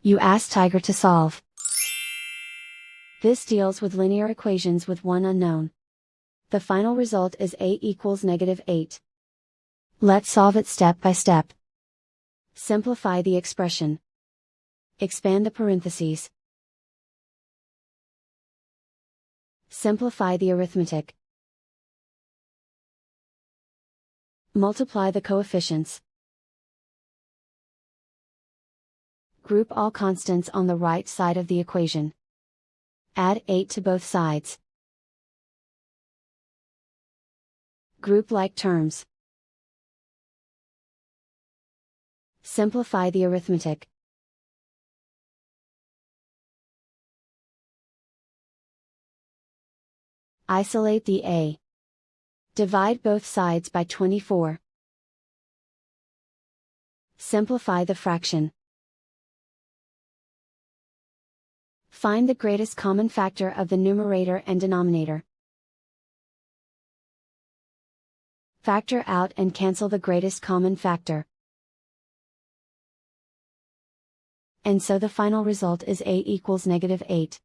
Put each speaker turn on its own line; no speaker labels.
You ask Tiger to solve. This deals with linear equations with one unknown. The final result is a equals -8. Let's solve it step by step. Simplify the expression. Expand the parentheses. Simplify the arithmetic. Multiply the coefficients. Group all constants on the right side of the equation. Add 8 to both sides. Group like terms. Simplify the arithmetic. Isolate the a. Divide both sides by 24. Simplify the fraction. Find the greatest common factor of the numerator and denominator. Factor out and cancel the greatest common factor. And so the final result is a equals -8.